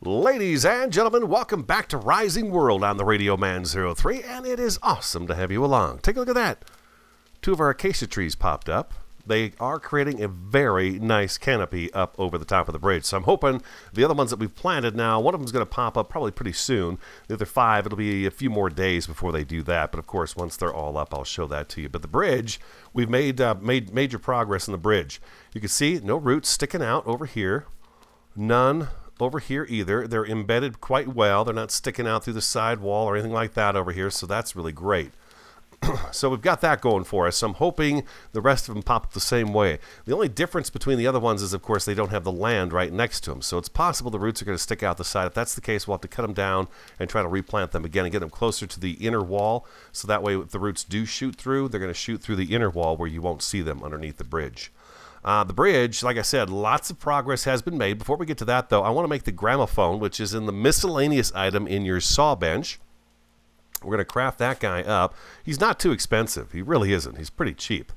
Ladies and gentlemen, welcome back to Rising World. I'm the Radio Man 03, and it is awesome to have you along. Take a look at that. Two of our acacia trees popped up. They are creating a very nice canopy up over the top of the bridge. So I'm hoping the other ones that we've planted now, one of them is going to pop up probably pretty soon. The other 5, it'll be a few more days before they do that. But of course, once they're all up, I'll show that to you. But the bridge, we've made major progress in the bridge. You can see no roots sticking out over here. None over here either. They're embedded quite well. They're not sticking out through the side wall or anything like that over here. So that's really great. So we've got that going for us. So I'm hoping the rest of them pop up the same way. The only difference between the other ones is, of course, they don't have the land right next to them. So it's possible the roots are going to stick out the side. If that's the case, we'll have to cut them down and try to replant them again and get them closer to the inner wall. So that way, if the roots do shoot through, they're going to shoot through the inner wall where you won't see them underneath the bridge. The bridge, like I said, lots of progress has been made. Before we get to that, though, I want to make the gramophone, which is in the miscellaneous item in your saw bench. We're going to craft that guy up. He's not too expensive. He really isn't. He's pretty cheap.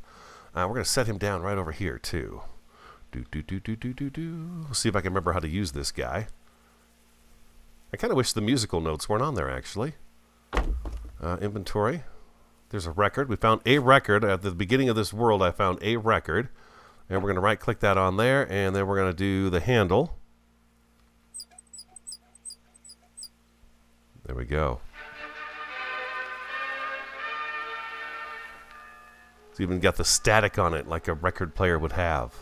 We're going to set him down right over here, too. We'll see if I can remember how to use this guy. I kind of wish the musical notes weren't on there, actually. Inventory. There's a record. We found a record. At the beginning of this world, I found a record. And we're going to right-click that on there, and then we're going to do the handle. There we go. It's even got the static on it like a record player would have.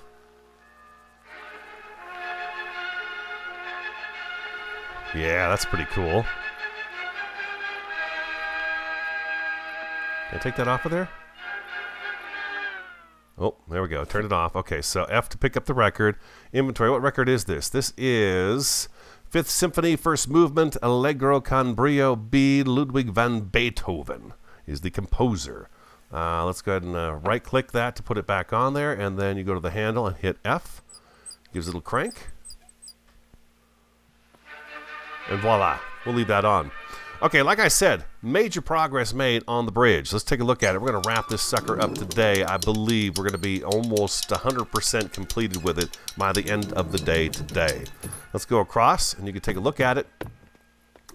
Yeah, that's pretty cool. Can I take that off of there? Oh, there we go. Turn it off. Okay, so F to pick up the record. Inventory. What record is this? This is Fifth Symphony, First Movement, Allegro con brio B. Ludwig van Beethoven is the composer. Let's go ahead and right-click that to put it back on there, and then you go to the handle and hit F. Gives a little crank. And voila. We'll leave that on. Okay, like I said, major progress made on the bridge. Let's take a look at it. We're going to wrap this sucker up today. I believe we're going to be almost 100% completed with it by the end of the day today. Let's go across, and you can take a look at it.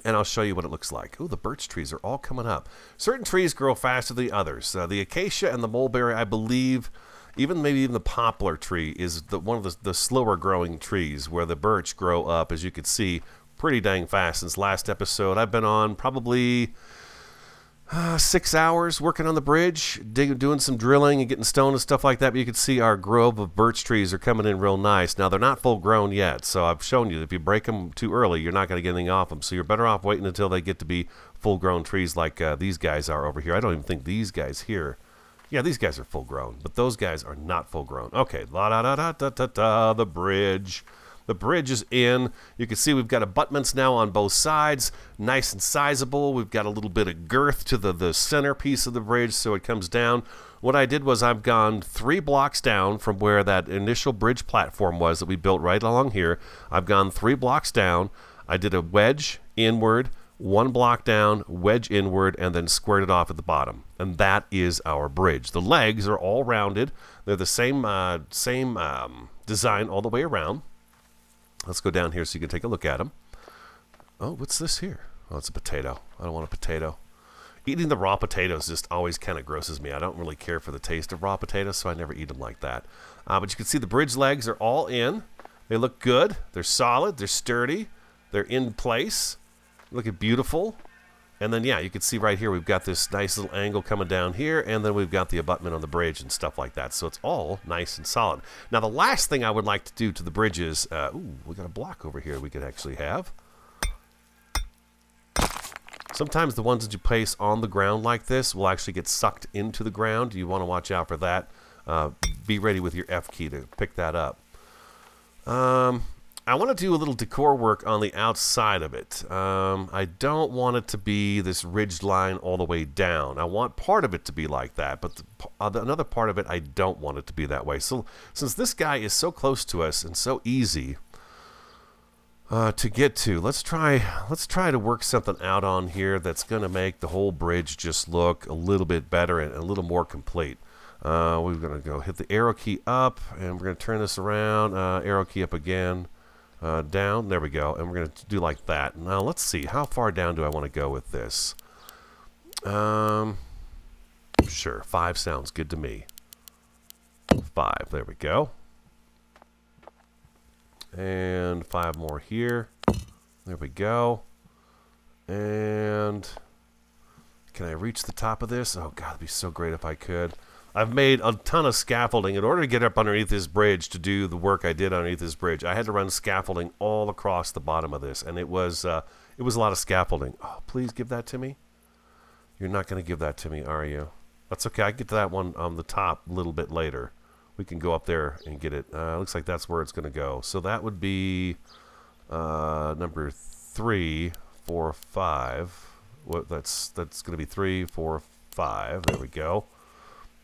And I'll show you what it looks like. Ooh, the birch trees are all coming up. Certain trees grow faster than others. The acacia and the mulberry, I believe, maybe even the poplar tree is one of the slower growing trees, where the birch grow up, as you can see, pretty dang fast. Since last episode, I've been on probably 6 hours working on the bridge, doing some drilling and getting stone and stuff like that. But you can see our grove of birch trees are coming in real nice. Now, they're not full grown yet, so I've shown you that if you break them too early, you're not going to get anything off them. So you're better off waiting until they get to be full grown trees like these guys are over here. I don't even think these guys here. Yeah, these guys are full grown, but those guys are not full grown. Okay, the bridge. The bridge is in. You can see we've got abutments now on both sides. Nice and sizable. We've got a little bit of girth to the center piece of the bridge, so it comes down. What I did was I've gone 3 blocks down from where that initial bridge platform was that we built right along here. I've gone 3 blocks down. I did a wedge inward, 1 block down, wedge inward, and then squared it off at the bottom. And that is our bridge. The legs are all rounded. They're the same design all the way around. Let's go down here so you can take a look at them. Oh, what's this here? Oh, it's a potato. I don't want a potato. Eating the raw potatoes just always kind of grosses me. I don't really care for the taste of raw potatoes, so I never eat them like that. But you can see the bridge legs are all in. They look good. They're solid. They're sturdy. They're in place. Looking beautiful. And then, yeah, you can see right here we've got this nice little angle coming down here, and then we've got the abutment on the bridge and stuff like that. So it's all nice and solid. Now, the last thing I would like to do to the bridge is, ooh, we got a block over here we could actually have. Sometimes the ones that you place on the ground like this will actually get sucked into the ground. You want to watch out for that. Be ready with your F key to pick that up. I want to do a little decor work on the outside of it. I don't want it to be this ridged line all the way down. I want part of it to be like that, but another part of it, I don't want it to be that way. So since this guy is so close to us and so easy to get to, let's try to work something out on here that's going to make the whole bridge just look a little bit better and a little more complete. We're going to go hit the arrow key up, and we're going to turn this around. Arrow key up again. Down. There we go. And we're going to do like that. Now, let's see. How far down do I want to go with this? Sure. 5 sounds good to me. 5. There we go. And 5 more here. There we go. And can I reach the top of this? Oh, God, it'd be so great if I could. I've made a ton of scaffolding. In order to get up underneath this bridge to do the work I did underneath this bridge, I had to run scaffolding all across the bottom of this, and it was a lot of scaffolding. Oh, please give that to me. You're not going to give that to me, are you? That's okay. I can get to that one on the top a little bit later. We can go up there and get it. Looks like that's where it's going to go. So that would be number 3, 4, 5. What? That's going to be 3, 4, 5. There we go.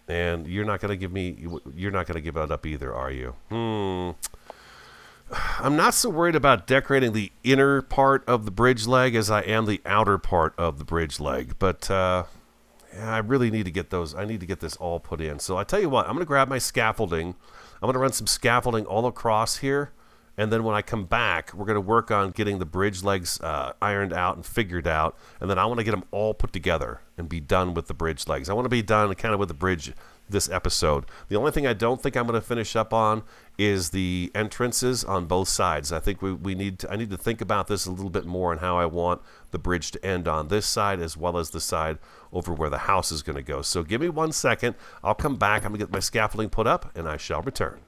And you're not going to give me. You're not going to give it up either, are you? I'm not so worried about decorating the inner part of the bridge leg as I am the outer part of the bridge leg. But yeah, I really need to get those. I need to get this all put in. So I tell you what, I'm going to grab my scaffolding. I'm going to run some scaffolding all across here. And then when I come back, we're going to work on getting the bridge legs ironed out and figured out. And then I want to get them all put together and be done with the bridge legs. I want to be done kind of with the bridge this episode. The only thing I don't think I'm going to finish up on is the entrances on both sides. I think I need to think about this a little bit more and how I want the bridge to end on this side as well as the side over where the house is going to go. So give me 1 second. I'll come back. I'm going to get my scaffolding put up and I shall return.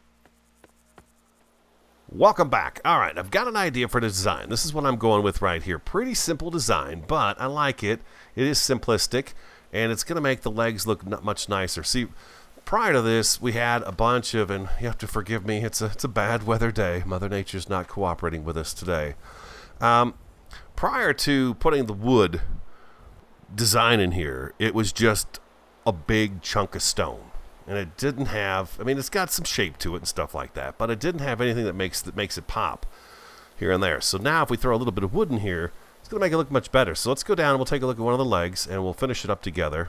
Welcome back. All right, I've got an idea for the design. This is what I'm going with right here. Pretty simple design, but I like it. It is simplistic, and it's going to make the legs look much nicer. See, prior to this, we had a bunch of, and you have to forgive me, it's a bad weather day. Mother Nature's not cooperating with us today. Prior to putting the wood design in here, it was just a big chunk of stone. And it didn't have, I mean, it's got some shape to it and stuff like that, but it didn't have anything that makes it pop here and there. So now if we throw a little bit of wood in here, it's going to make it look much better. So let's go down and we'll take a look at one of the legs and we'll finish it up together.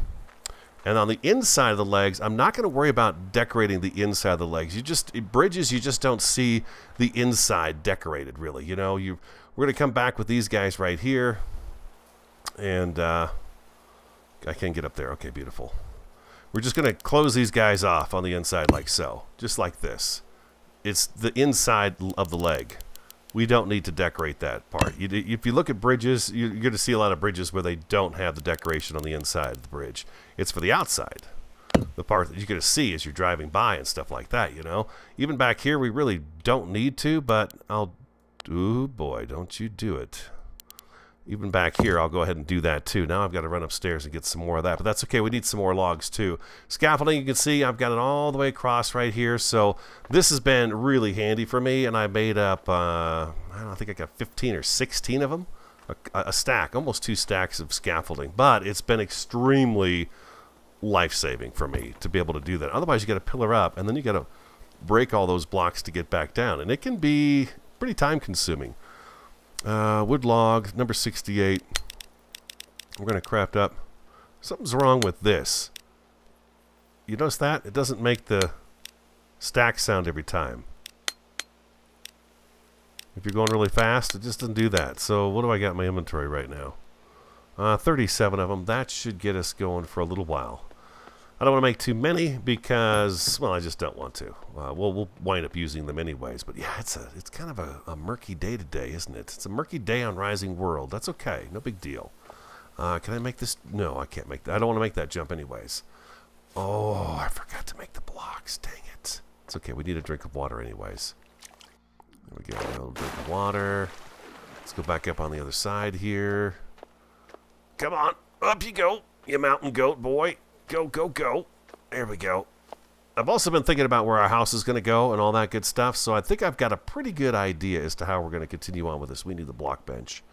And on the inside of the legs, I'm not going to worry about decorating the inside of the legs. Bridges, you just don't see the inside decorated, really. You know, we're going to come back with these guys right here. And I can't get up there. Okay, beautiful. We're just going to close these guys off on the inside like so. Just like this. It's the inside of the leg. We don't need to decorate that part. If you look at bridges, you're going to see a lot of bridges where they don't have the decoration on the inside of the bridge. It's for the outside. The part that you're going to see as you're driving by and stuff like that, you know. Even back here, we really don't need to, but ooh, boy, don't you do it. Even back here, I'll go ahead and do that too. Now I've got to run upstairs and get some more of that, but that's okay. We need some more logs too. Scaffolding, you can see I've got it all the way across right here. So this has been really handy for me, and I made up, I don't know, I think I got 15 or 16 of them. A stack, almost 2 stacks of scaffolding, but it's been extremely life-saving for me to be able to do that. Otherwise, you got to pillar up, and then you got to break all those blocks to get back down, and it can be pretty time-consuming. Wood log, number 68. We're going to craft up. Something's wrong with this. You notice that? It doesn't make the stack sound every time. If you're going really fast, it just doesn't do that. So what do I got in my inventory right now? 37 of them. That should get us going for a little while. I don't want to make too many because, well, I just don't want to. We'll wind up using them anyways. But yeah, it's kind of a murky day today, isn't it? It's a murky day on Rising World. That's okay. No big deal. Can I make this? No, I can't make that. I don't want to make that jump anyways. Oh, I forgot to make the blocks. Dang it. It's okay. We need a drink of water anyways. There we go. A little drink of water. Let's go back up on the other side here. Come on. Up you go, you mountain goat boy. Go, go, go. There we go. I've also been thinking about where our house is going to go and all that good stuff, so I think I've got a pretty good idea as to how we're going to continue on with this. We need the block bench.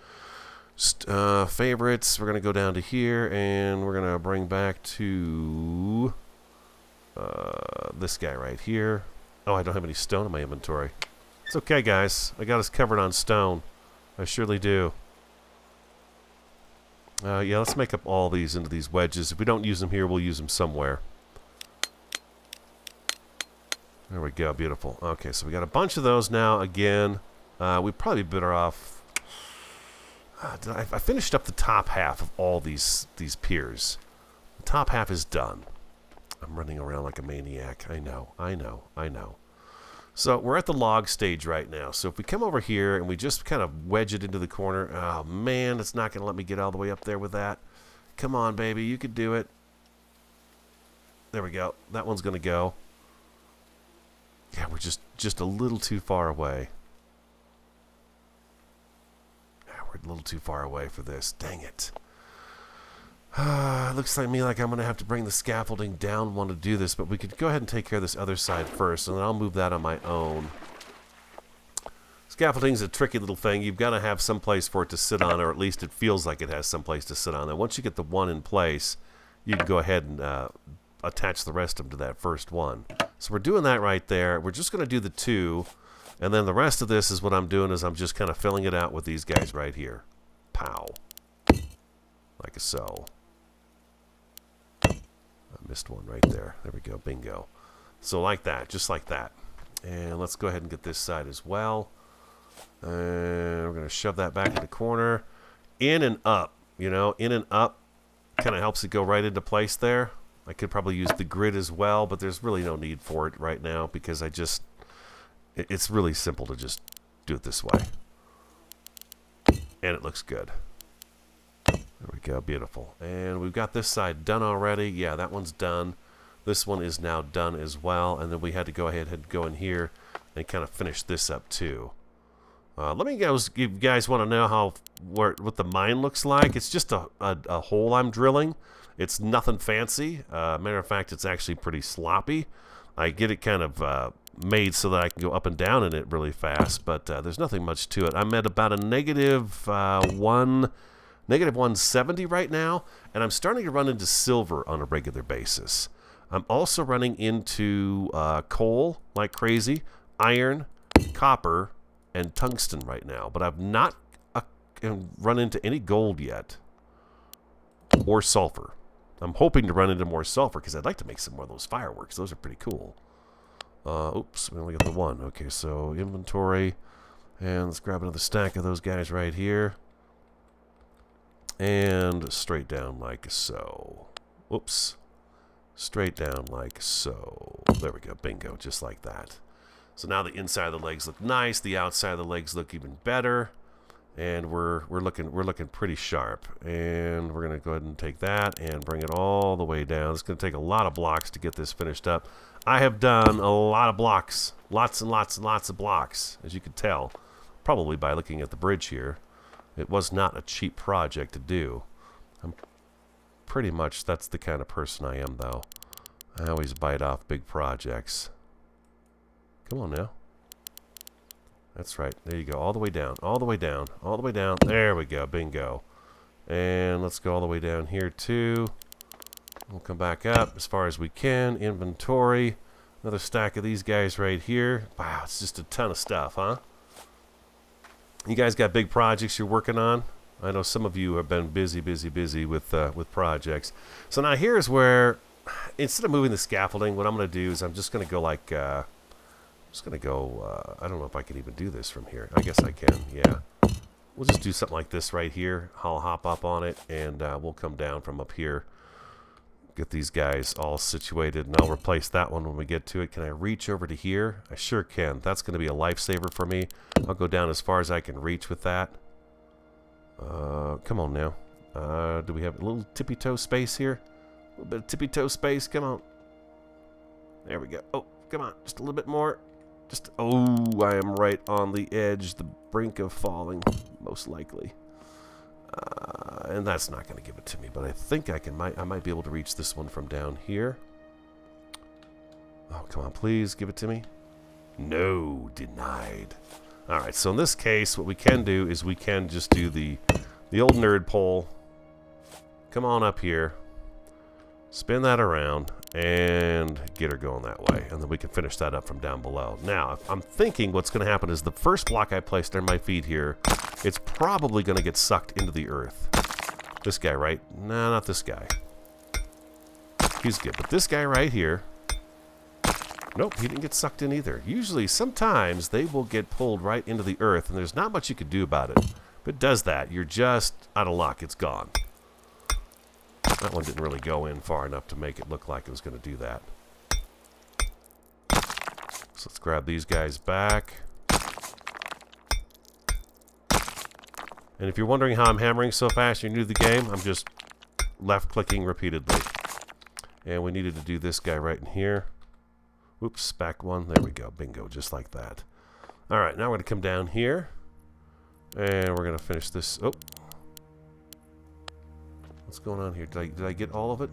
Favorites, we're going to go down to here, and we're going to bring back to this guy right here. Oh, I don't have any stone in my inventory. It's okay, guys. I got us covered on stone. I surely do. Yeah, let's make up all these into these wedges. If we don't use them here, we'll use them somewhere. There we go. Beautiful. Okay, so we got a bunch of those now. Again, we'd probably be better off. I finished up the top half of all these piers. The top half is done. I'm running around like a maniac. I know. So we're at the log stage right now. So if we come over here and we just kind of wedge it into the corner. Oh, man, it's not going to let me get all the way up there with that. Come on, baby. You could do it. There we go. That one's going to go. Yeah, we're just a little too far away. Yeah, we're a little too far away for this. Dang it. Looks like me like I'm going to have to bring the scaffolding down one to do this, but we could go ahead and take care of this other side first, and then I'll move that on my own. Scaffolding's a tricky little thing. You've got to have some place for it to sit on, or at least it feels like it has some place to sit on. And once you get the one in place, you can go ahead and attach the rest of them to that first one. So we're doing that right there. We're just going to do the two, and then the rest of this is what I'm doing is I'm just kind of filling it out with these guys right here. Pow. Like so. I missed one right there. There we go. Bingo. So like that. Just like that. And let's go ahead and get this side as well. And we're going to shove that back in the corner. In and up. You know, in and up kind of helps it go right into place there. I could probably use the grid as well, but there's really no need for it right now because it's really simple to just do it this way. And it looks good. There we go, beautiful. And we've got this side done already. Yeah, that one's done. This one is now done as well. And then we had to go ahead and go in here and kind of finish this up too. Let me if you guys want to know what the mine looks like. It's just a hole I'm drilling. It's nothing fancy. Matter of fact, it's actually pretty sloppy. I get it kind of made so that I can go up and down in it really fast, but there's nothing much to it. I'm at about a negative 170 right now, and I'm starting to run into silver on a regular basis. I'm also running into coal like crazy, iron, copper, and tungsten right now, but I've not run into any gold yet or sulfur. I'm hoping to run into more sulfur because I'd like to make some more of those fireworks. Those are pretty cool. Oops, we only got the one. Okay, so inventory, and let's grab another stack of those guys right here. And straight down like so. Whoops. Straight down like so. There we go. Bingo. Just like that. So now the inside of the legs look nice. The outside of the legs look even better. And we're looking pretty sharp. And we're gonna go ahead and take that and bring it all the way down. It's gonna take a lot of blocks to get this finished up. I have done a lot of blocks. Lots and lots and lots of blocks, as you can tell. Probably by looking at the bridge here. It was not a cheap project to do. I'm pretty much, that's the kind of person I am, though. I always bite off big projects. Come on now. That's right. There you go. All the way down. All the way down. All the way down. There we go. Bingo. And let's go all the way down here, too. We'll come back up as far as we can. Inventory. Another stack of these guys right here. Wow, it's just a ton of stuff, huh? You guys got big projects you're working on? I know some of you have been busy with projects. So now here's where, instead of moving the scaffolding, what I'm going to do is I'm just going to go like, I don't know if I can even do this from here. I guess I can, yeah. We'll just do something like this right here. I'll hop up on it, and we'll come down from up here. Get these guys all situated, and I'll replace that one when we get to it. Can I reach over to here? I sure can. That's going to be a lifesaver for me. I'll go down as far as I can reach with that. Come on now. Do we have a little tippy-toe space here? A little bit of tippy-toe space. Come on. There we go. Oh, come on. Just a little bit more. Oh, I am right on the edge, the brink of falling, most likely. And that's not going to give it to me, but I think I might be able to reach this one from down here. Oh, come on, please give it to me. No, denied. All right, so in this case, what we can do is we can just do the old nerd pole. Come on up here. Spin that around and get her going that way, and then we can finish that up from down below. Now, I'm thinking what's going to happen is the first block I placed under my feet here, it's probably going to get sucked into the earth. This guy, right? No, not this guy. He's good, but this guy right here, Nope, he didn't get sucked in either. Usually, sometimes they will get pulled right into the earth, and there's not much you can do about it. If it does that, you're just out of luck. It's gone. That one didn't really go in far enough to make it look like it was going to do that. So let's grab these guys back. And if you're wondering how I'm hammering so fast, you're new to the game, I'm just left-clicking repeatedly. And we needed to do this guy right in here. Oops, back one. There we go. Bingo, just like that. All right, now we're going to come down here. And we're going to finish this. Oh. What's going on here? Did I get all of it?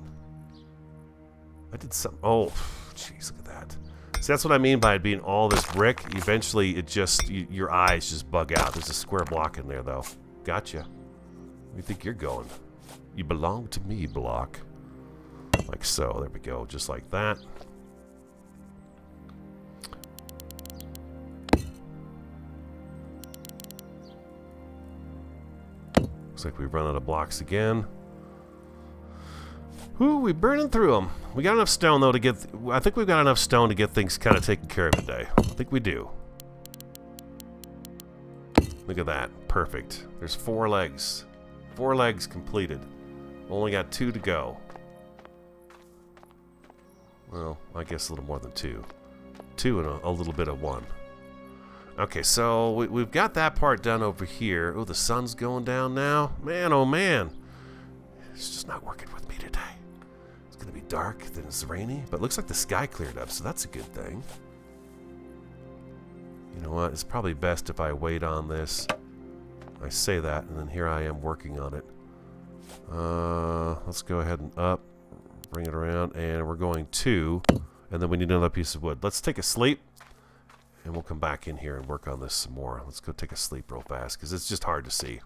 I did some. Oh, jeez, look at that. See, that's what I mean by it being all this brick. Eventually, it just, your eyes just bug out. There's a square block in there, though. Gotcha. Where do you think you're going? You belong to me, block. Like so. There we go. Just like that. Looks like we run out of blocks again. Ooh, we're burning through them. We got enough stone, though, to get... I think we've got enough stone to get things kind of taken care of today. I think we do. Look at that. Perfect. There's 4 legs. 4 legs completed. Only got 2 to go. Well, I guess a little more than 2. 2 and a little bit of 1. Okay, so we've got that part done over here. Oh, the sun's going down now. Man, oh man. It's just not working with me today. It's going to be dark, then it's rainy. But it looks like the sky cleared up, so that's a good thing. You know what? It's probably best if I wait on this. I say that, and then here I am working on it. Let's go ahead and up. Bring it around, and we're going 2. And then we need another piece of wood. Let's take a sleep. And we'll come back in here and work on this some more. Let's go take a sleep real fast, because it's just hard to see.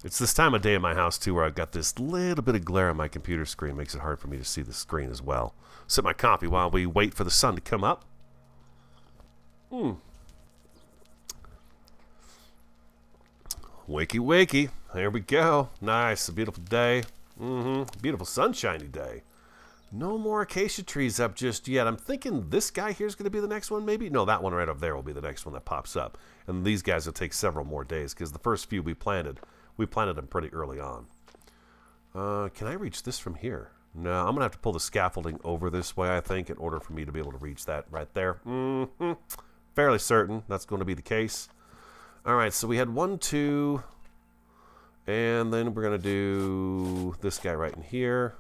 It's this time of day in my house, too, where I've got this little bit of glare on my computer screen. Makes it hard for me to see the screen as well. Sip my coffee while we wait for the sun to come up. Wakey, wakey. There we go. Nice. A beautiful day. Beautiful sunshiny day. No more acacia trees up just yet. I'm thinking this guy here is going to be the next one, maybe? No, that one right over there will be the next one that pops up. And these guys will take several more days, because the first few we planted them pretty early on. Can I reach this from here? No, I'm going to have to pull the scaffolding over this way, I think, in order for me to be able to reach that right there. Fairly certain that's going to be the case. All right, so we had 1, 2, and then we're going to do this guy right in here.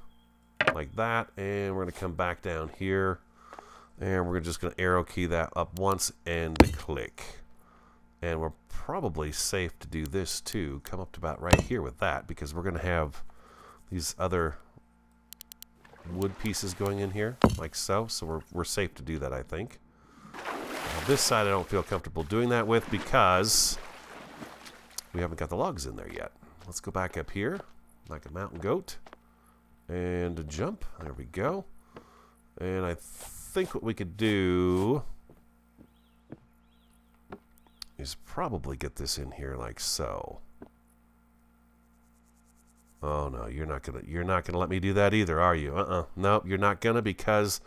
Like that, and we're going to come back down here, and we're just going to arrow key that up once and click. And we're probably safe to do this too. Come up to about right here with that, because we're going to have these other wood pieces going in here, like so. So we're safe to do that, I think. Now, this side I don't feel comfortable doing that with, because we haven't got the logs in there yet. Let's go back up here, like a mountain goat. And a jump. There we go. And I think what we could do is probably get this in here like so. Oh no, you're not gonna let me do that either, are you? Nope, you're not gonna, because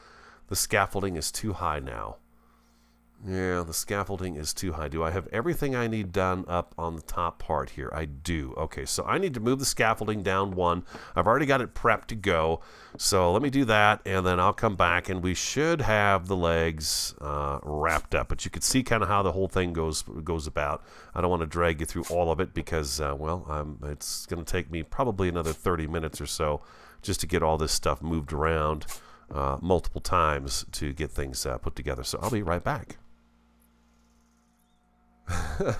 the scaffolding is too high now. Yeah, the scaffolding is too high. Do I have everything I need done up on the top part here? I do. Okay, so I need to move the scaffolding down 1. I've already got it prepped to go. So let me do that, and then I'll come back, and we should have the legs wrapped up. But you can see kind of how the whole thing goes about. I don't want to drag you through all of it, because, well, it's going to take me probably another 30 minutes or so just to get all this stuff moved around multiple times to get things put together. So I'll be right back.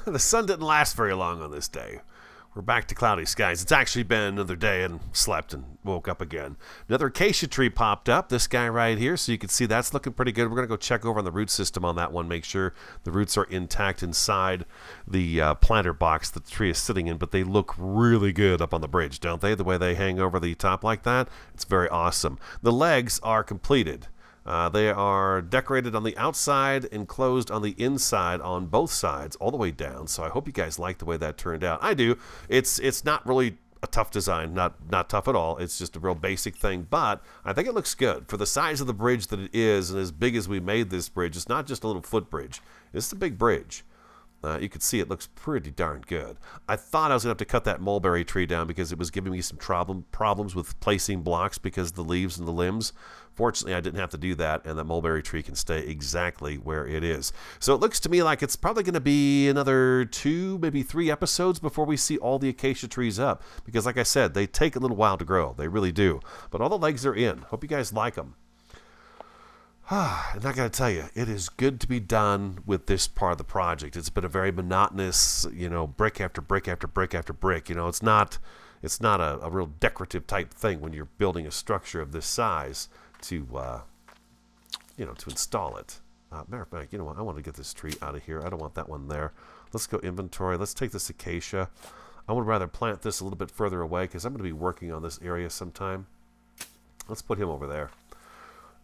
The sun didn't last very long on this day. We're back to cloudy skies. It's actually been another day, and slept and woke up again. Another acacia tree popped up, this guy right here, so you can see that's looking pretty good. We're going to go check over on the root system on that one, make sure the roots are intact inside the planter box that the tree is sitting in, but they look really good up on the bridge, don't they? The way they hang over the top like that, it's very awesome. The legs are completed. They are decorated on the outside, enclosed on the inside on both sides, all the way down. So I hope you guys like the way that turned out. I do. It's not really a tough design, not tough at all. It's just a real basic thing, but I think it looks good for the size of the bridge that it is, and as big as we made this bridge. It's not just a little footbridge. It's a big bridge. You can see it looks pretty darn good. I thought I was going to have to cut that mulberry tree down because it was giving me some problems with placing blocks because of the leaves and the limbs. Fortunately, I didn't have to do that, and that mulberry tree can stay exactly where it is. So it looks to me like it's probably going to be another 2, maybe 3 episodes before we see all the acacia trees up. Because like I said, they take a little while to grow. They really do. But all the legs are in. Hope you guys like them. And I gotta tell you, it is good to be done with this part of the project. It's been a very monotonous, you know, brick after brick after brick after brick. You know, it's not a real decorative type thing when you're building a structure of this size to, you know, to install it. Matter of fact, you know what? I want to get this tree out of here. I don't want that one there. Let's go inventory. Let's take this acacia. I would rather plant this a little bit further away because I'm going to be working on this area sometime. Let's put him over there.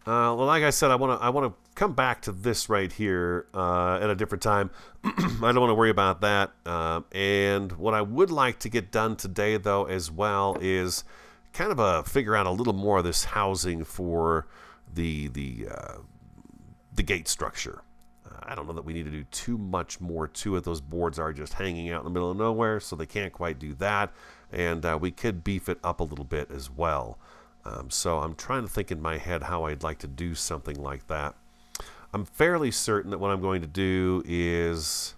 Well, like I said, I want to come back to this right here at a different time. I don't want to worry about that. And what I would like to get done today, though, as well, is kind of figure out a little more of this housing for the gate structure. I don't know that we need to do too much more to it. Those boards are just hanging out in the middle of nowhere, so they can't quite do that. And we could beef it up a little bit as well. So I'm trying to think in my head how I'd like to do something like that. I'm fairly certain that what I'm going to do is...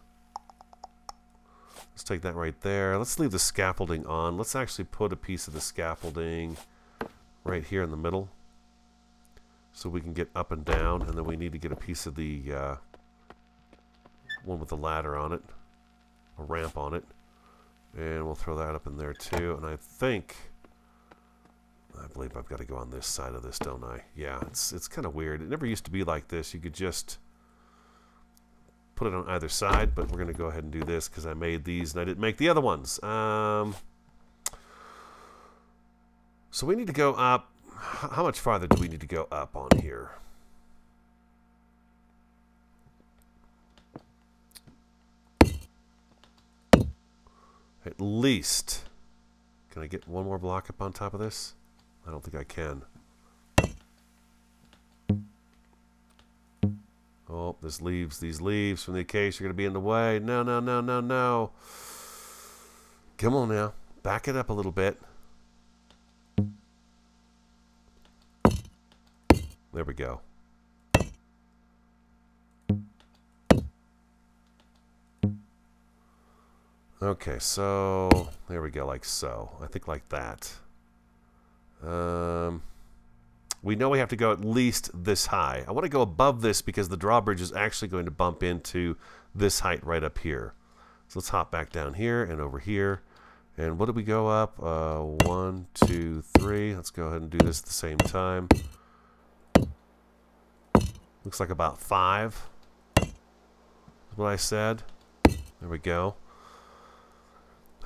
Let's take that right there. Let's leave the scaffolding on. Let's actually put a piece of the scaffolding right here in the middle so we can get up and down. And then we need to get a piece of the one with the ladder on it, a ramp on it. And we'll throw that up in there too. And I believe I've got to go on this side of this, don't I? Yeah, it's kind of weird. It never used to be like this. You could just put it on either side, but we're going to go ahead and do this because I made these and I didn't make the other ones. So we need to go up. How much farther do we need to go up on here? At least. Can I get one more block up on top of this? I don't think I can. Oh, these leaves from the acacia are going to be in the way. No, no, no, no, no. Come on now. Back it up a little bit. There we go. Okay, so there we go, like so. I think like that. We know we have to go at least this high. I want to go above this because the drawbridge is actually going to bump into this height right up here. So let's hop back down here and over here. And what did we go up? 1, 2, 3. Let's go ahead and do this at the same time. Looks like about 5. Is what I said. There we go.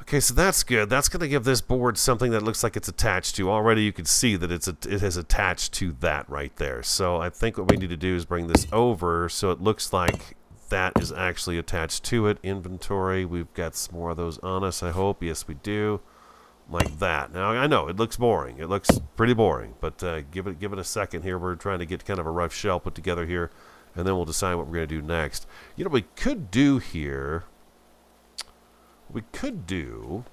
Okay, so that's good. That's going to give this board something that looks like it's attached to. Already you can see that it has attached to that right there. So I think what we need to do is bring this over so it looks like that is actually attached to it. Inventory, we've got some more of those on us, I hope. Yes, we do. Like that. Now, I know, it looks boring. It looks pretty boring, but give it a second here. We're trying to get kind of a rough shell put together here, and then we'll decide what we're going to do next. You know what we could do here... We could do,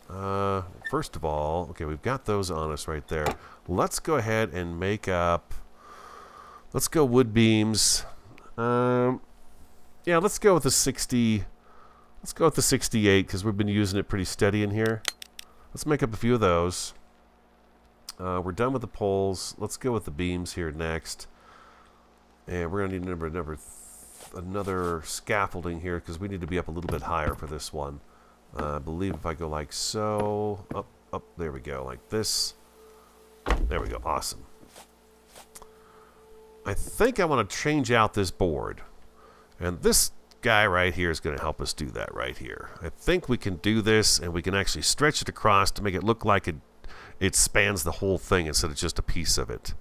first of all, okay, we've got those on us right there. Let's go ahead and make up, let's go wood beams. Yeah, let's go with the 60, let's go with the 68 because we've been using it pretty steady in here. Let's make up a few of those. We're done with the poles. Let's go with the beams here next. And we're going to need another scaffolding here because we need to be up a little bit higher for this one. I believe if I go like so, up, there we go, like this. There we go, awesome. I think I want to change out this board. And this guy right here is going to help us do that right here. I think we can do this, and we can actually stretch it across to make it look like it spans the whole thing instead of just a piece of it.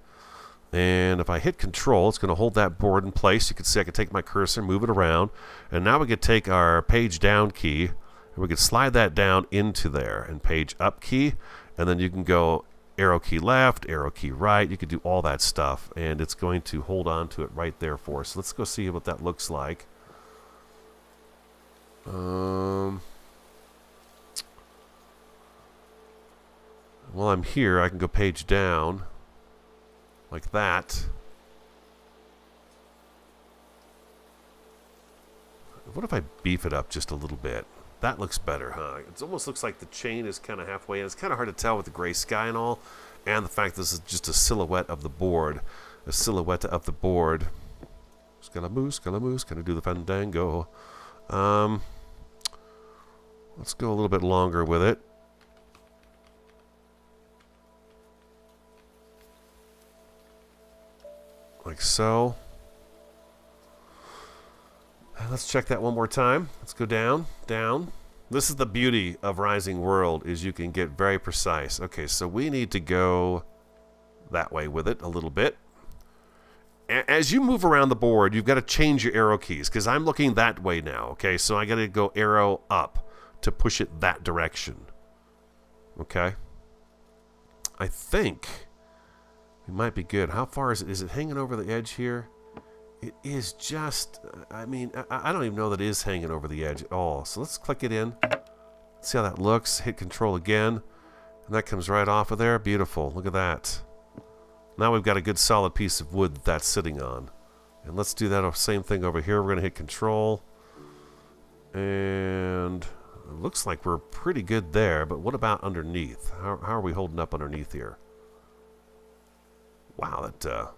And if I hit control, it's going to hold that board in place. You can see I can take my cursor, move it around. And now we can take our page down key, And we can slide that down into there and page up key, and then you can go arrow key left, arrow key right. You can do all that stuff, and it's going to hold on to it right there for us. So let's go see what that looks like. While I'm here, I can go page down like that. What if I beef it up just a little bit? That looks better, huh? It almost looks like the chain is kind of halfway in. It's kind of hard to tell with the gray sky and all, and the fact this is just a silhouette of the board. A silhouette of the board. Scaramouche, kind of do the fandango. Let's go a little bit longer with it. Like so. Let's check that one more time. Let's go down, down. This is the beauty of Rising World, is you can get very precise. Okay, so we need to go that way with it a little bit. As you move around the board, you've got to change your arrow keys, because I'm looking that way now. Okay, so I got to go arrow up to push it that direction. Okay. I think it might be good. How far is it? Is it hanging over the edge here? It is just, I mean, I don't even know that it is hanging over the edge at all. So let's click it in. See how that looks. Hit control again. And that comes right off of there. Beautiful. Look at that. Now we've got a good solid piece of wood that's sitting on. And let's do that same thing over here. We're going to hit control. And it looks like we're pretty good there. But what about underneath? How are we holding up underneath here? Wow, that...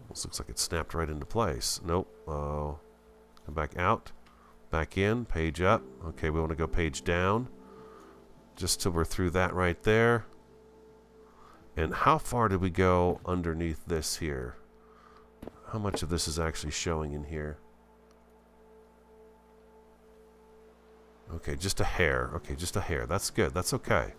This looks like it snapped right into place. Nope. Come back out. Back in. Page up. Okay, we want to go page down. Just till we're through that right there. And how far did we go underneath this here? How much of this is actually showing in here? Okay, just a hair. Okay, just a hair. That's good. That's okay.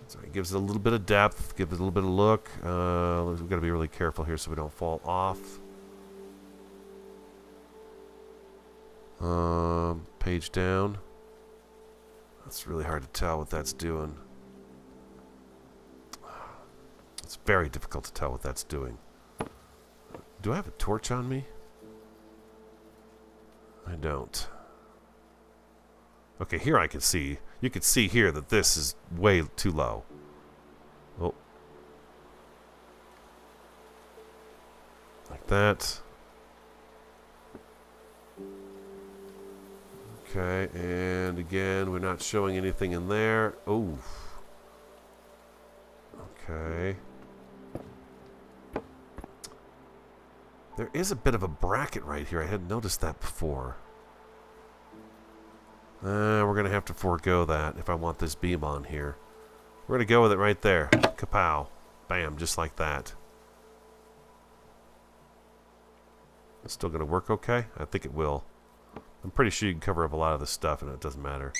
So it gives it a little bit of depth, gives it a little bit of look. We've got to be really careful here so we don't fall off. Page down. That's really hard to tell what that's doing. It's very difficult to tell what that's doing. Do I have a torch on me? I don't. Okay, here I can see. You can see here that this is way too low. Oh. Like that. Okay, and again, we're not showing anything in there. Oh. Okay. There is a bit of a bracket right here. I hadn't noticed that before. We're going to have to forego that if I want this beam on here. We're going to go with it right there. Kapow. Bam, just like that. It's still going to work okay? I think it will. I'm pretty sure you can cover up a lot of this stuff and it doesn't matter.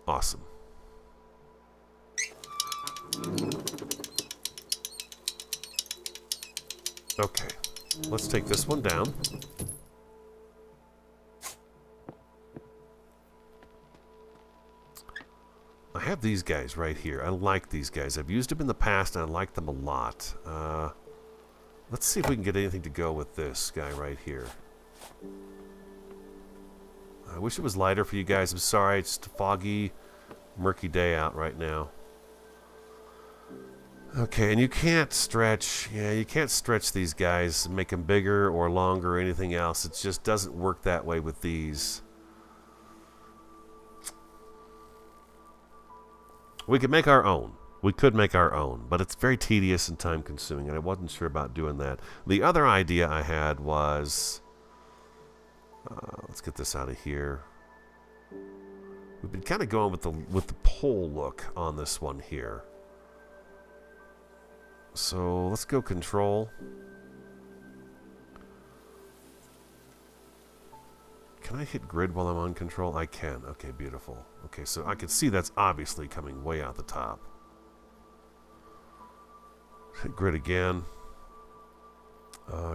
Awesome. Okay, let's take this one down. I have these guys right here. I like these guys. I've used them in the past and I like them a lot. Let's see if we can get anything to go with this guy right here. I wish it was lighter for you guys. I'm sorry, it's just a foggy, murky day out right now. Okay, and you can't stretch, you can't stretch these guys, make them bigger or longer or anything else. It just doesn't work that way with these. We could make our own. We could make our own, but it's very tedious and time consuming, and I wasn't sure about doing that. The other idea I had was, let's get this out of here. We've been kind of going with the pole look on this one here. So let's go control. Can I hit grid while I'm on control? I can. Okay, beautiful. Okay, so I can see that's obviously coming way out the top. Hit grid again.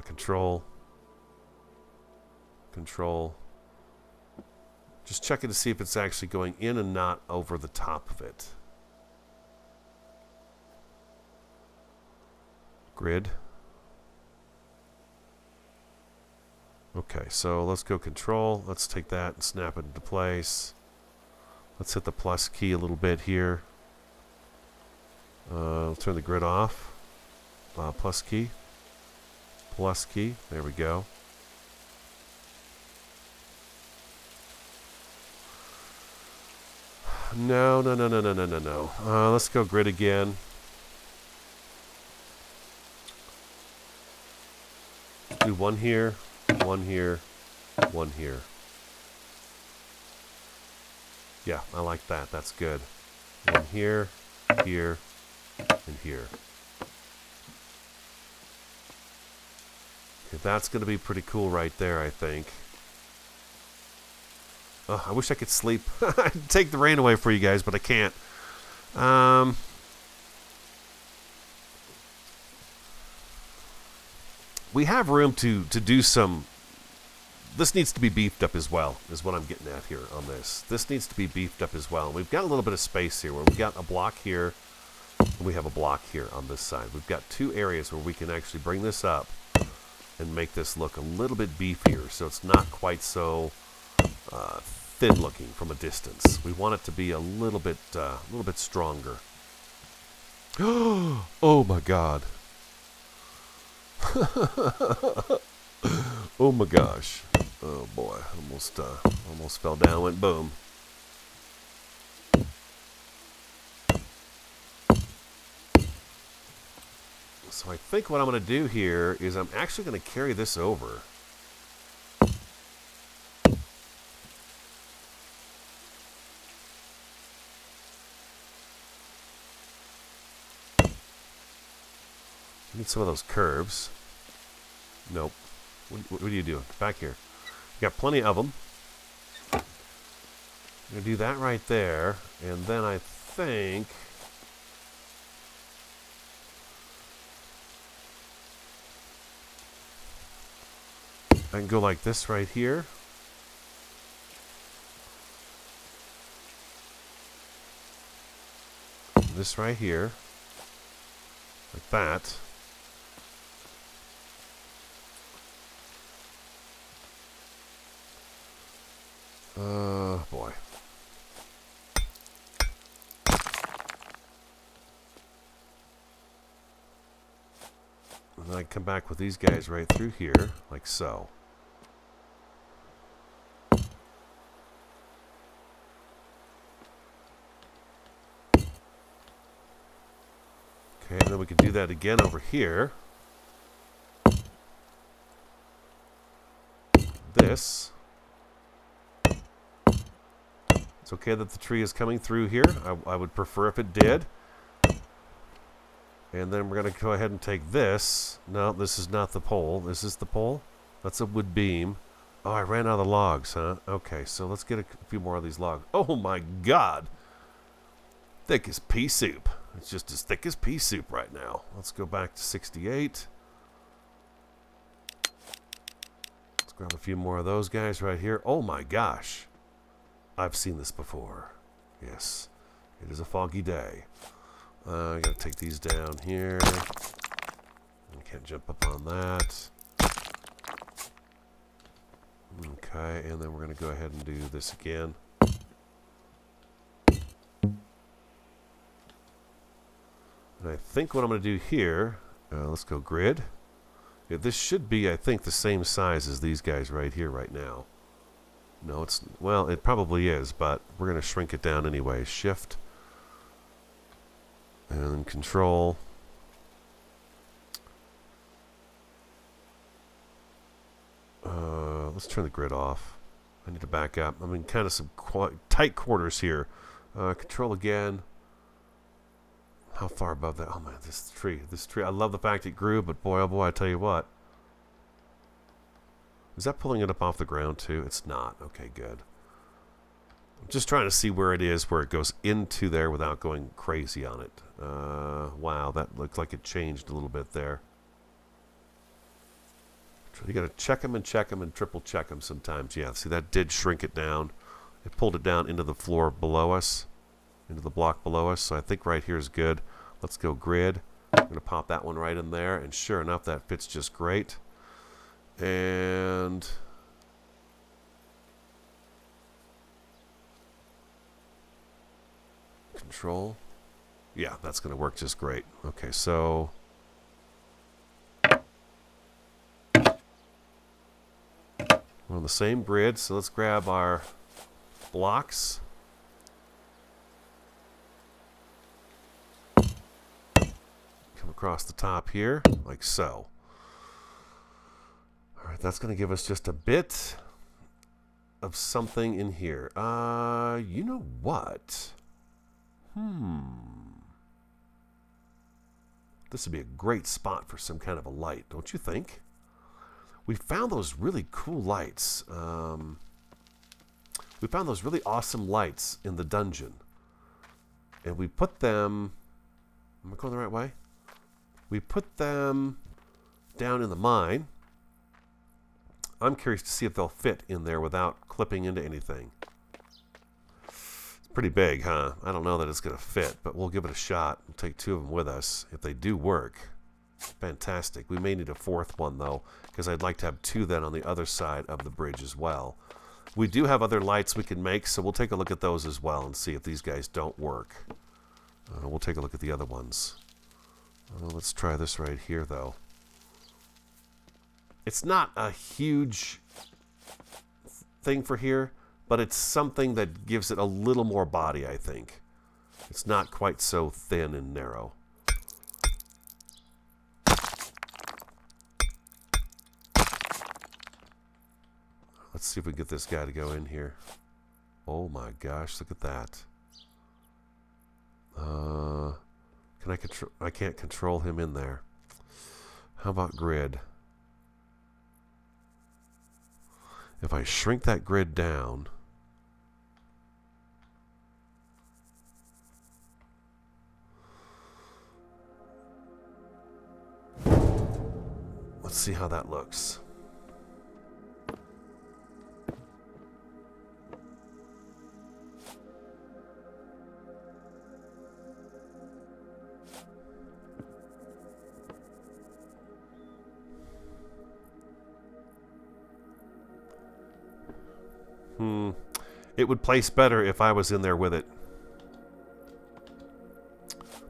Control. Control. Just checking to see if it's actually going in and not over the top of it. Grid. Okay, so let's go Control. Let's take that and snap it into place. Let's hit the plus key a little bit here. Let's turn the grid off. Plus key. Plus key. There we go. No. Let's go grid again. Do one here, one here, one here. Yeah, I like that. That's good. One here, here, and here. Okay, that's going to be pretty cool right there, I think. Oh, I wish I could sleep. I'd take the rain away for you guys, but I can't. We have room to do some... This needs to be beefed up as well, is what I'm getting at here on this. This needs to be beefed up as well. We've got a little bit of space here where we've got a block here, and we have a block here on this side. We've got two areas where we can actually bring this up and make this look a little bit beefier, so it's not quite so thin looking from a distance. We want it to be a little bit stronger. Oh my God. Oh my gosh. Oh boy, almost fell down, went boom. So I think what I'm going to do here is I'm actually going to carry this over. Need some of those curves. Nope. What are you doing? Back here. You got plenty of them. I'm going to do that right there. And then I think... I can go like this right here. This right here. Like that. Boy. And then I come back with these guys right through here, like so. Okay, and then we can do that again over here. This. It's okay that the tree is coming through here. I would prefer if it did. And then we're going to go ahead and take this. No, this is not the pole. This is the pole. That's a wood beam. Oh, I ran out of the logs, huh? Okay, so let's get a few more of these logs. Oh my God. Thick as pea soup. It's just as thick as pea soup right now. Let's go back to 68. Let's grab a few more of those guys right here. Oh my gosh. I've seen this before. Yes, it is a foggy day. I gotta take these down here. I can't jump up on that. Okay, and then we're gonna go ahead and do this again. And I think what I'm gonna do here, let's go grid. Yeah, this should be, I think, the same size as these guys right here right now. No, it's, well, it probably is, but we're going to shrink it down anyway. Shift and then Control. Let's turn the grid off. I need to back up. I'm in kind of some tight quarters here. Control again. How far above that? Oh man, this tree. I love the fact it grew, but boy, oh boy, I tell you what. Is that pulling it up off the ground too? It's not. Okay, good. I'm just trying to see where it is, where it goes into there without going crazy on it. Wow, that looks like it changed a little bit there. You got to check them and triple check them sometimes. Yeah, see, that did shrink it down. It pulled it down into the floor below us, into the block below us. So I think right here is good. Let's go grid. I'm going to pop that one right in there. And sure enough, that fits just great. And control. Yeah, that's going to work just great. Okay, so we're on the same grid, so let's grab our blocks. Come across the top here, like so. All right, that's going to give us just a bit of something in here. You know what? This would be a great spot for some kind of a light, don't you think? We found those really cool lights. We found those really awesome lights in the dungeon. And we put them... Am I going the right way? We put them down in the mine. I'm curious to see if they'll fit in there without clipping into anything. It's pretty big, huh? I don't know that it's going to fit, but we'll give it a shot. We'll take 2 of them with us. If they do work, fantastic. We may need a 4th one, though, because I'd like to have 2 then on the other side of the bridge as well. We do have other lights we can make, so we'll take a look at those as well and see if these guys don't work. We'll take a look at the other ones. Let's try this right here, though. It's not a huge thing for here, but it's something that gives it a little more body, I think. It's not quite so thin and narrow. Let's see if we can get this guy to go in here. Oh my gosh, look at that. Can I control? I can't control him in there. How about grid? If I shrink that grid down, let's see how that looks. It would place better if I was in there with it.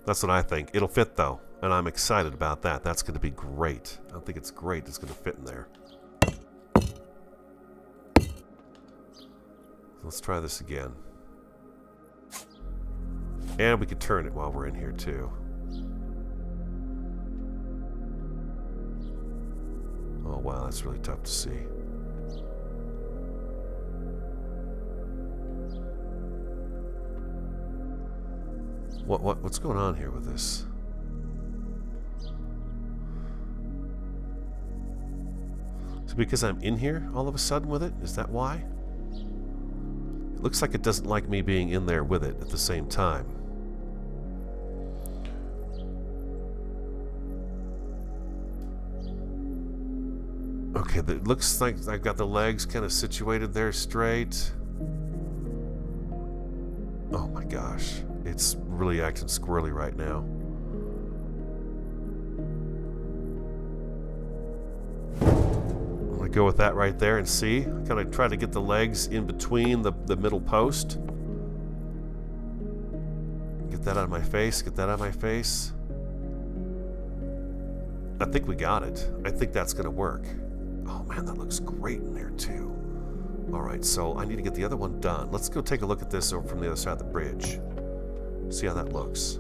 That's what I think. It'll fit, though, and I'm excited about that. That's going to be great. I think it's great it's going to fit in there. Let's try this again. And we could turn it while we're in here, too. Oh, wow, that's really tough to see. What's going on here with this? So because I'm in here all of a sudden with it? Is that why? It looks like it doesn't like me being in there with it at the same time. Okay, it looks like I've got the legs kind of situated there straight. Oh my gosh. It's really acting squirrely right now. I'm going to go with that right there and see. Kind of try to get the legs in between the middle post. Get that out of my face. Get that out of my face. I think we got it. I think that's going to work. Oh man, that looks great in there too. Alright, so I need to get the other one done. Let's go take a look at this over from the other side of the bridge. See how that looks.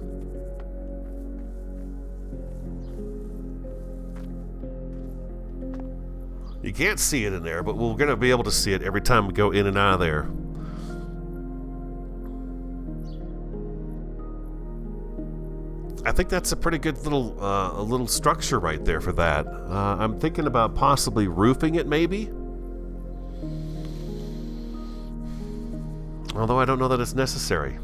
You can't see it in there, but we're going to be able to see it every time we go in and out of there. I think that's a pretty good little structure right there for that. I'm thinking about possibly roofing it, maybe. Although I don't know that it's necessary.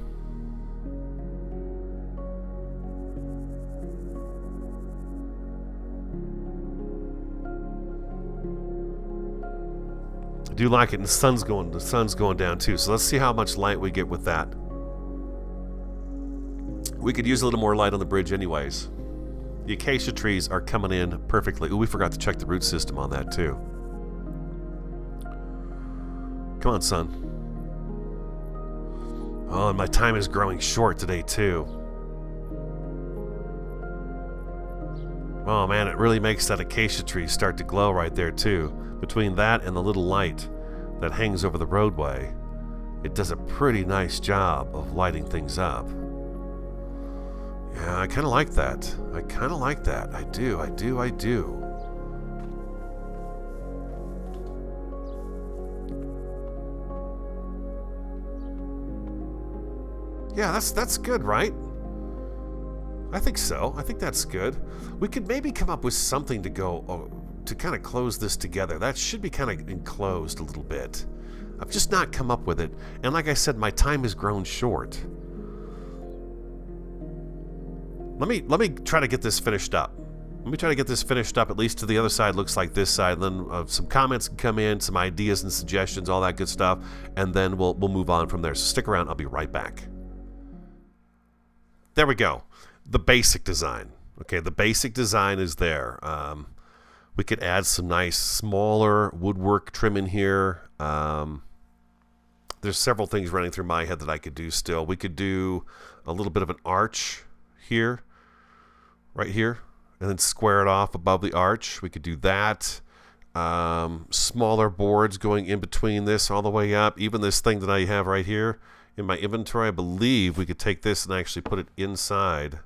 I do like it, and the sun's going down too. So let's see how much light we get with that. We could use a little more light on the bridge anyways. The acacia trees are coming in perfectly. Ooh, we forgot to check the root system on that too. Come on, sun. Oh, and my time is growing short today too. Oh man, it really makes that acacia tree start to glow right there too. Between that and the little light that hangs over the roadway, it does a pretty nice job of lighting things up. Yeah, I kind of like that. I kind of like that. I do. Yeah, that's good, right? I think so. I think that's good. We could maybe come up with something to go to kind of close this together. That should be kind of enclosed a little bit. I've just not come up with it. And like I said, my time has grown short. Let me try to get this finished up. Let me try to get this finished up, at least to the other side looks like this side. And then some comments can come in, some ideas and suggestions, all that good stuff. And then we'll move on from there. So stick around. I'll be right back. There we go. The basic design. Okay, the basic design is there. We could add some nice smaller woodwork trim in here. There's several things running through my head that I could do still. We could do a little bit of an arch here, right here, and then square it off above the arch. We could do that. Smaller boards going in between this all the way up. Even this thing that I have right here in my inventory, I believe we could take this and actually put it inside.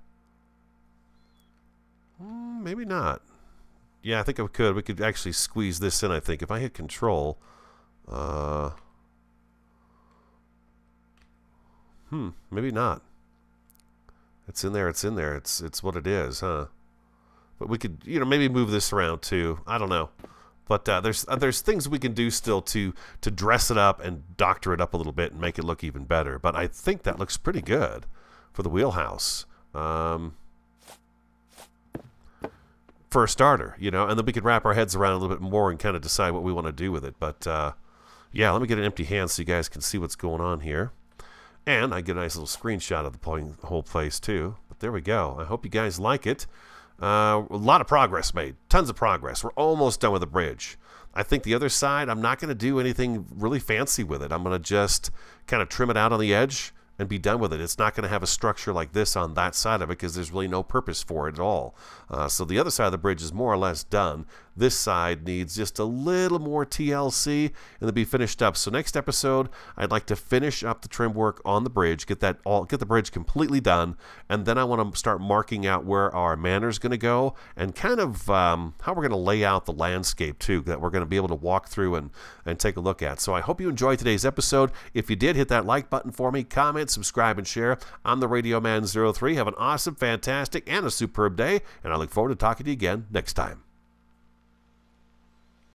Maybe not. Yeah, I think I could. We could actually squeeze this in, I think. If I hit control. Maybe not. It's in there, it's in there. It's what it is, huh? But we could, maybe move this around too. I don't know. But there's things we can do still to dress it up and doctor it up a little bit and make it look even better. But I think that looks pretty good for the wheelhouse. For a starter, and then we could wrap our heads around a little bit more and kind of decide what we want to do with it. But yeah, let me get an empty hand so you guys can see what's going on here. And I get a nice little screenshot of the whole place too. But there we go. I hope you guys like it. A lot of progress made. Tons of progress. We're almost done with the bridge. I think the other side, I'm not going to do anything really fancy with it. I'm going to just kind of trim it out on the edge and be done with it. It's not going to have a structure like this on that side of it because there's really no purpose for it at all. So the other side of the bridge is more or less done. This side needs just a little more TLC and then be finished up. So next episode, I'd like to finish up the trim work on the bridge, get the bridge completely done, and then I want to start marking out where our manor is going to go and kind of how we're going to lay out the landscape too, that we're going to be able to walk through and take a look at. So I hope you enjoyed today's episode. If you did, hit that like button for me, comment, subscribe, and share. I'm the Radio Man 03. Have an awesome, fantastic, and a superb day, and I look forward to talking to you again next time.